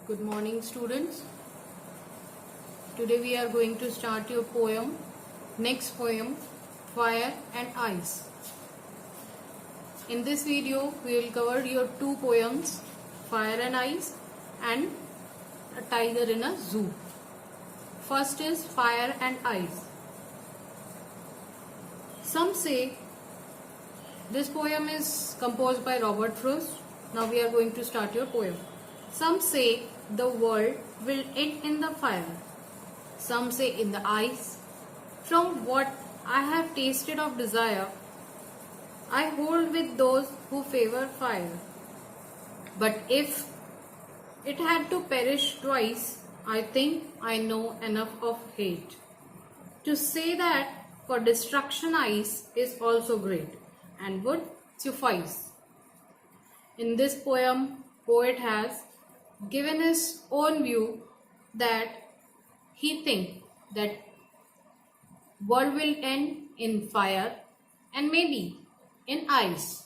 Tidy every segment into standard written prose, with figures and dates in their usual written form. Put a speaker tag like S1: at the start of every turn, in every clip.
S1: Good morning, students. Today we are going to start your poem. Next poem, Fire and Ice. In this video, we will cover your two poems, Fire and Ice and A Tiger in a Zoo. First is Fire and Ice. Some say this poem is composed by Robert Frost. Now we are going to start your poem. Some say the world will end in the fire. Some say in the ice. From what I have tasted of desire, I hold with those who favor fire. But if it had to perish twice, I think I know enough of hate to say that for destruction ice is also great and would suffice. In this poem, poet has given his own view that he thinks that world will end in fire and maybe in ice.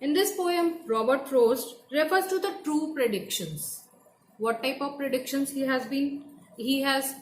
S1: In this poem, Robert Frost refers to the true predictions. What type of predictions he has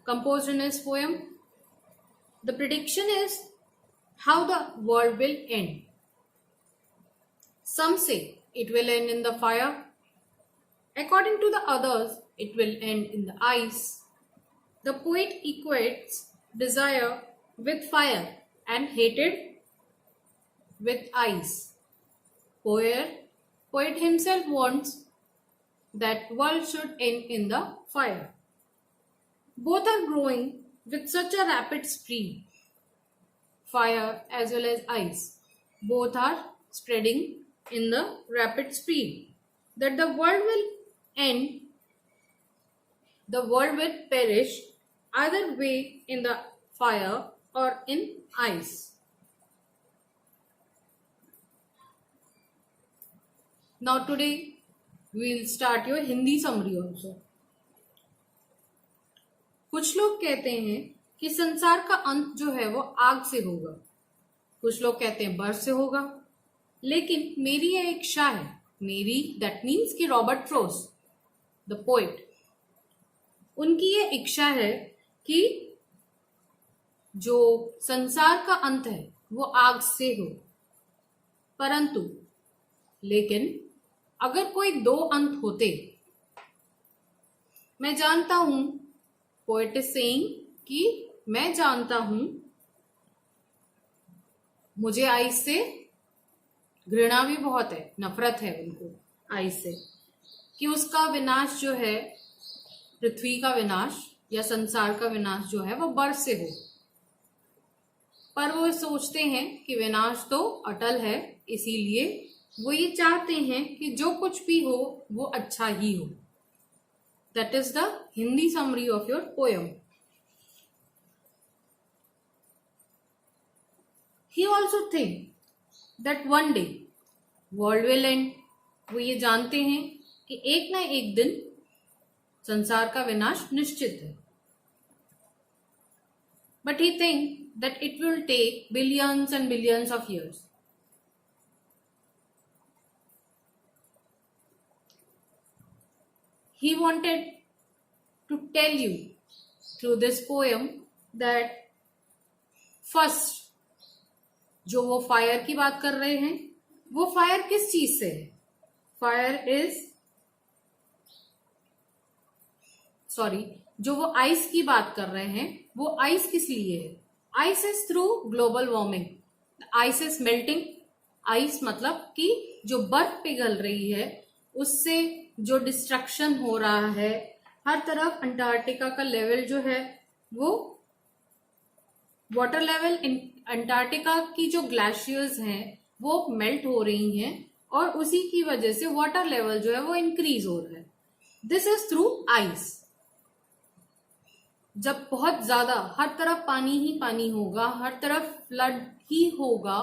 S1: composed in his poem? The prediction is how the world will end. Some say it will end in the fire. According to the others, it will end in the ice. The poet equates desire with fire and hatred with ice. Poet himself wants that world should end in the fire. Both are growing with such a rapid speed, fire as well as ice. Both are spreading in the rapid speed that the world will end, the world will perish either way in the fire or in ice. Now today we will start your Hindi summary also. कुछ लोग कहते हैं कि संसार का अंत जो है वो आग से होगा, कुछ लोग कहते हैं बर्फ से होगा, लेकिन मेरी यह इच्छा है, मेरी दैट मीन्स कि रॉबर्ट फ्रोस्ट द पोएट, उनकी ये इच्छा है कि जो संसार का अंत है वो आग से हो, परंतु लेकिन अगर कोई दो अंत होते, मैं जानता हूं, पोएट इज सेइंग कि मैं जानता हूं, मुझे आइस से घृणा भी बहुत है, नफरत है उनको आइस से, कि उसका विनाश जो है, पृथ्वी का विनाश या संसार का विनाश जो है वो बर्फ से हो, पर वो सोचते हैं कि विनाश तो अटल है, इसीलिए वो ये चाहते हैं कि जो कुछ भी हो वो अच्छा ही हो. That is the Hindi summary of your poem. He also think that one day world will and. वो ये जानते हैं कि एक ना एक दिन संसार का विनाश निश्चित है. But he think that it will take billions and billions of years. He wanted to tell you through this poem that first, जो वो फायर की बात कर रहे हैं, वो फायर किस चीज से है? जो वो आइस की बात कर रहे हैं, वो आइस किस लिए है? Ice is through global warming. Ice is melting. Ice मतलब कि जो बर्फ पिघल रही है, उससे जो डिस्ट्रक्शन हो रहा है, हर तरफ अंटार्कटिका का लेवल जो है, वो वाटर लेवल इन अंटार्कटिका की जो ग्लेशियर्स हैं वो मेल्ट हो रही हैं और उसी की वजह से वाटर लेवल जो है वो इंक्रीज हो रहा है. This is through ice. जब बहुत ज्यादा हर तरफ पानी ही पानी होगा, हर तरफ फ्लड ही होगा,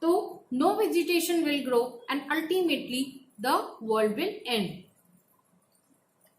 S1: तो no vegetation will grow and ultimately the world will end.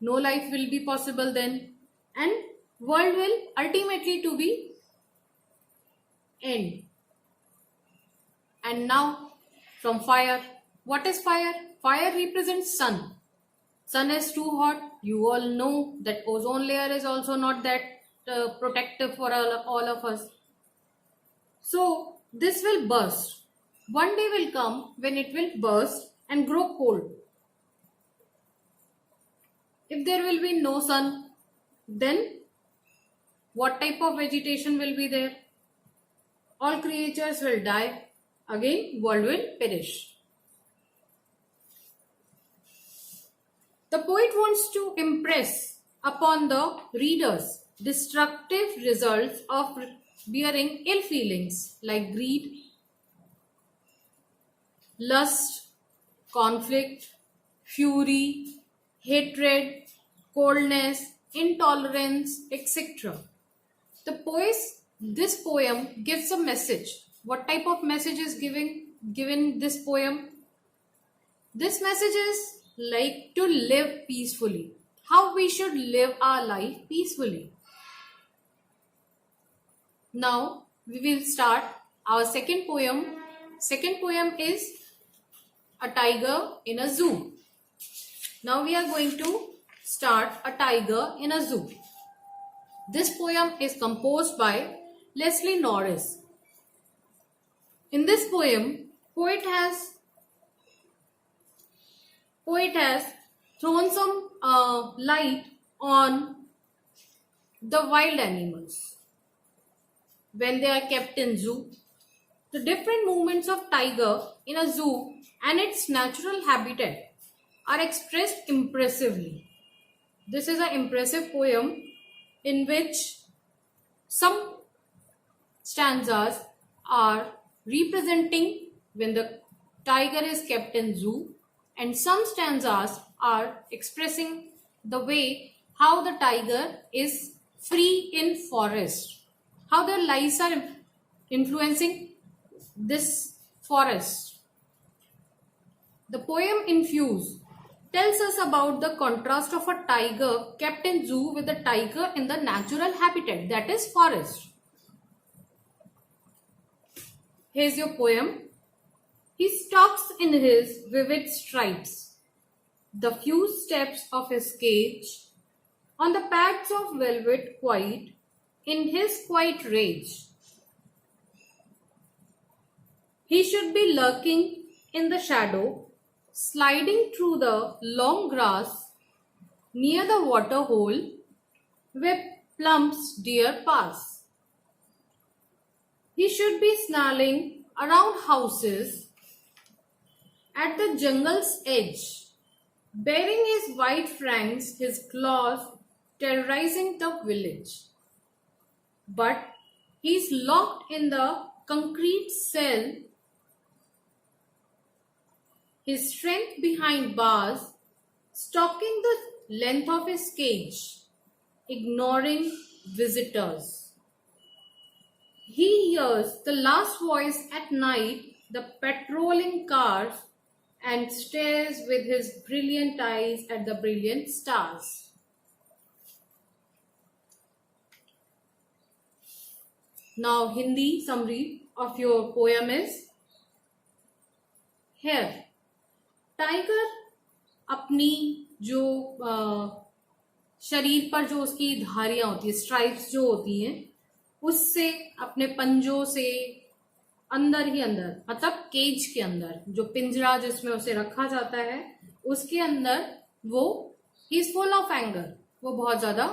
S1: No life will be possible then, and world will ultimately to be end. And now from fire, what is fire? Fire represents sun. Sun is too hot. You all know that ozone layer is also not that protective for all of us. So this will burst. One day will come when it will burst and grow cold. If there will be no sun, then what type of vegetation will be there? All creatures will die. Again, world will perish. The poet wants to impress upon the readers destructive results of bearing ill feelings like greed, lust, conflict, fury, hatred, coldness, intolerance, etc. This poem gives a message. What type of message is given this poem? This message is like to live peacefully. How we should live our life peacefully. Now we will start our second poem. Second poem is A Tiger in a Zoo. Now we are going to start A Tiger in a Zoo. This poem is composed by Leslie Norris. In this poem, poet has thrown some light on the wild animals when they are kept in zoo. The different movements of tiger in a zoo and its natural habitat are expressed impressively. This is an impressive poem in which some stanzas are representing when the tiger is kept in zoo, and some stanzas are expressing the way how the tiger is free in forest, how their lives are influencing this forest. The poem Infuse tells us about the contrast of a tiger kept in zoo with a tiger in the natural habitat, that is forest. Here's your poem. He stalks in his vivid stripes, the few steps of his cage, on the pads of velvet quiet, in his quiet rage. He should be lurking in the shadow, sliding through the long grass near the water hole where Plump's deer pass. He should be snarling around houses at the jungle's edge, bearing his white fangs, his claws, terrorizing the village. But he's locked in the concrete cell, his strength behind bars, stalking the length of his cage, ignoring visitors. He hears the last voice at night, the patrolling cars, and stares with his brilliant eyes at the brilliant stars. Now Hindi summary of your poem is here. Tiger अपनी जो शरीर पर जो उसकी धारियां होती है, stripes जो होती हैं, उससे अपने पंजों से अंदर ही अंदर, मतलब केज के अंदर, जो पिंजरा जिसमें उसे रखा जाता है, उसके अंदर वो he is full of anger, वो बहुत ज्यादा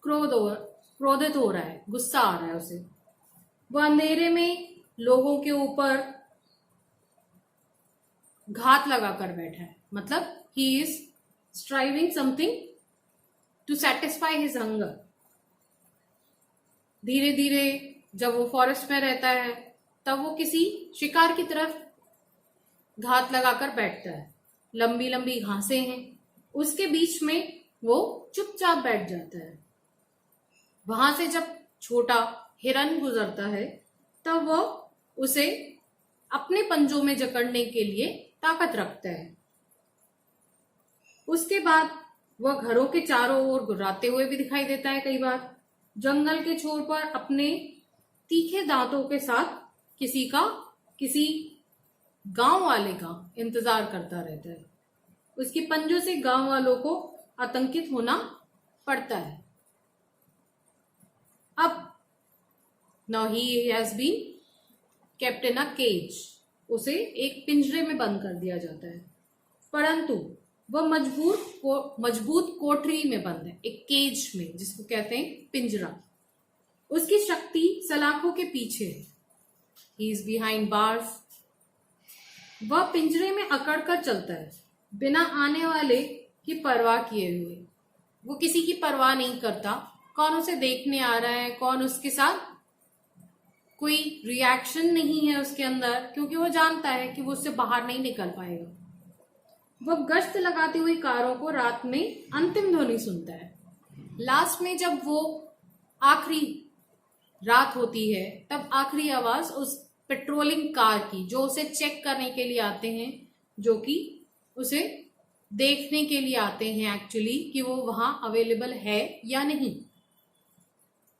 S1: क्रोधित हो रहा है, गुस्सा आ रहा है उसे। वो अंधेरे में लोगों के ऊपर घात लगाकर बैठा है, मतलब he is striving something to satisfy his hunger. धीरे धीरे जब वो फॉरेस्ट में रहता है तब वो किसी शिकार की तरफ घात लगाकर बैठता है। लंबी लंबी घासें हैं, उसके बीच में वो चुपचाप बैठ जाता है। वहां से जब छोटा हिरन गुजरता है तब वो उसे अपने पंजों में जकड़ने के लिए ताकत रखता है। उसके बाद वह घरों के चारों ओर गुर्राते हुए भी दिखाई देता है। कई बार जंगल के छोर पर अपने तीखे दांतों के साथ किसी गांव वाले का इंतजार करता रहता है। उसके पंजों से गांव वालों को आतंकित होना पड़ता है। अब now he has been kept in a cage, उसे एक पिंजरे में बंद कर दिया जाता है, परंतु वह मजबूत कोठरी में बंद है, एक केज में, जिसको कहते हैं पिंजरा। उसकी शक्ति सलाखों के पीछे है। He is behind bars. वह पिंजरे में अकड़ कर चलता है, बिना आने वाले की परवाह किए हुए। वो किसी की परवाह नहीं करता, कौन उसे देखने आ रहा है, कौन उसके साथ, कोई रिएक्शन नहीं है उसके अंदर, क्योंकि वो जानता है कि वो उससे बाहर नहीं निकल पाएगा। वह गश्त लगाती हुई कारों को रात में अंतिम ध्वनि सुनता है। लास्ट में जब वो आखिरी रात होती है, तब आखिरी आवाज उस पेट्रोलिंग कार की, जो उसे चेक करने के लिए आते हैं, जो कि उसे देखने के लिए आते हैं एक्चुअली कि वो वहां अवेलेबल है या नहीं,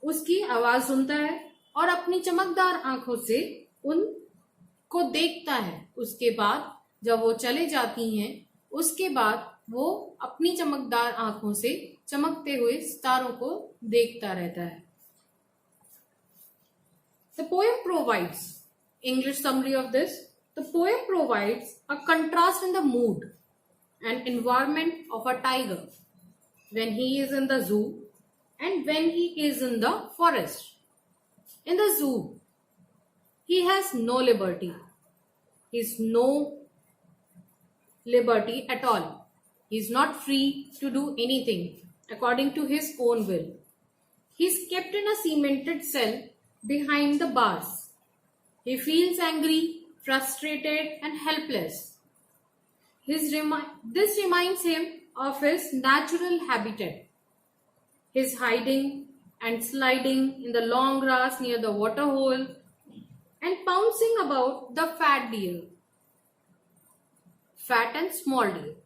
S1: उसकी आवाज सुनता है और अपनी चमकदार आंखों से उनको देखता है। उसके बाद जब वो चले जाती हैं, उसके बाद वो अपनी चमकदार आंखों से चमकते हुए सितारों को देखता रहता है। The poem provides, English summary of this, the poem provides a contrast in the mood and environment of a tiger when he is in the zoo and when he is in the forest. In the zoo, he has no liberty. He is no liberty at all. He is not free to do anything according to his own will. He is kept in a cemented cell behind the bars. He feels angry, frustrated, and helpless. This reminds him of his natural habitat. His hiding and sliding in the long grass near the water hole and pouncing about the fat deer, fat and small deer.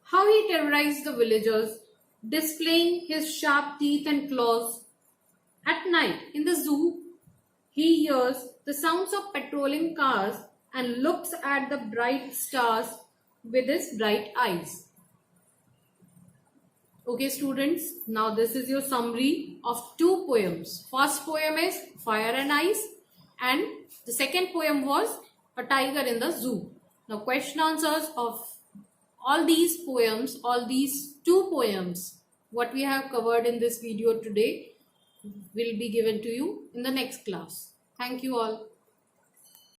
S1: How he terrorized the villagers, displaying his sharp teeth and claws. At night, in the zoo, he hears the sounds of patrolling cars and looks at the bright stars with his bright eyes. Okay, students, now this is your summary of two poems. First poem is Fire and Ice, and the second poem was A Tiger in the Zoo. Now, question answers of all these poems, all these two poems, what we have covered in this video today, will be given to you in the next class. Thank you all.